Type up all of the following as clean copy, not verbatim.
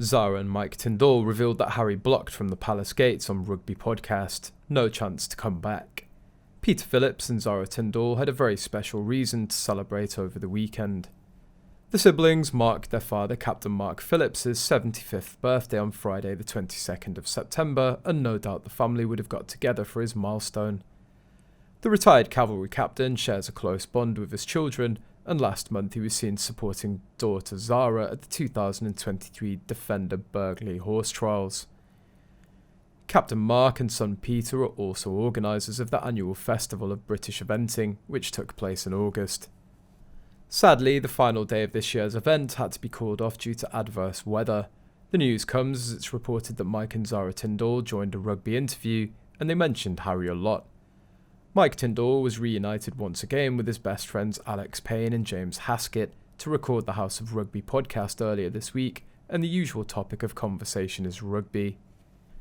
Zara and Mike Tindall revealed that Harry blocked from the palace gates on Rugby podcast, no chance to come back. Peter Phillips and Zara Tindall had a very special reason to celebrate over the weekend. The siblings marked their father Captain Mark Phillips' 75th birthday on Friday the 22nd of September, and no doubt the family would have got together for his milestone. The retired cavalry captain shares a close bond with his children, and last month he was seen supporting daughter Zara at the 2023 Defender Burghley horse trials. Captain Mark and son Peter are also organisers of the annual Festival of British Eventing, which took place in August. Sadly, the final day of this year's event had to be called off due to adverse weather. The news comes as it's reported that Mike and Zara Tindall joined a rugby interview, and they mentioned Harry a lot. Mike Tindall was reunited once again with his best friends Alex Payne and James Haskett to record the House of Rugby podcast earlier this week, and the usual topic of conversation is rugby.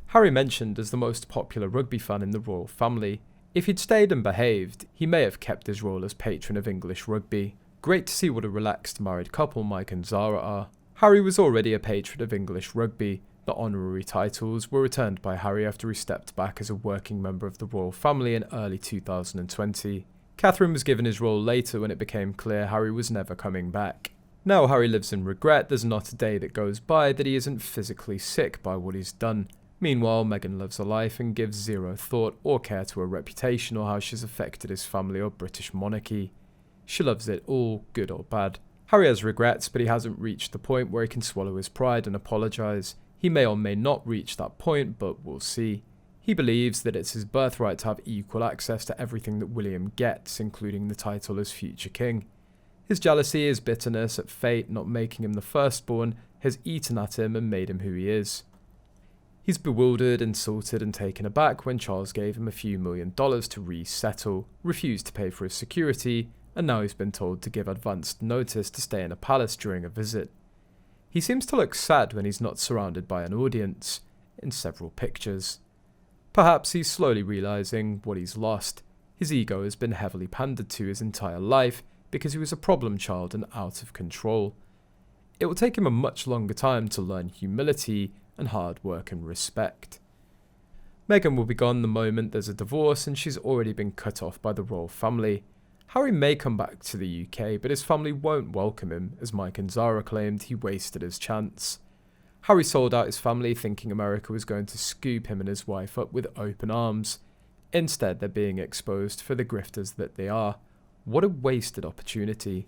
Harry mentioned as the most popular rugby fan in the royal family, if he'd stayed and behaved, he may have kept his role as patron of English rugby. Great to see what a relaxed married couple Mike and Zara are. Harry was already a patron of English rugby. The honorary titles were returned by Harry after he stepped back as a working member of the royal family in early 2020. Catherine was given his role later when it became clear Harry was never coming back. Now Harry lives in regret. There's not a day that goes by that he isn't physically sick by what he's done. Meanwhile, Meghan lives her life and gives zero thought or care to her reputation or how she's affected his family or British monarchy. She loves it all, good or bad. Harry has regrets, but he hasn't reached the point where he can swallow his pride and apologise. He may or may not reach that point, but we'll see. He believes that it's his birthright to have equal access to everything that William gets, including the title as future king. His jealousy, his bitterness at fate not making him the firstborn, has eaten at him and made him who he is. He's bewildered, insulted and taken aback when Charles gave him a few $1 million to resettle, refused to pay for his security, and now he's been told to give advanced notice to stay in a palace during a visit. He seems to look sad when he's not surrounded by an audience, in several pictures. Perhaps he's slowly realising what he's lost. His ego has been heavily pandered to his entire life because he was a problem child and out of control. It will take him a much longer time to learn humility and hard work and respect. Meghan will be gone the moment there's a divorce, and she's already been cut off by the royal family. Harry may come back to the UK, but his family won't welcome him, as Mike and Zara claimed he wasted his chance. Harry sold out his family thinking America was going to scoop him and his wife up with open arms. Instead, they're being exposed for the grifters that they are. What a wasted opportunity.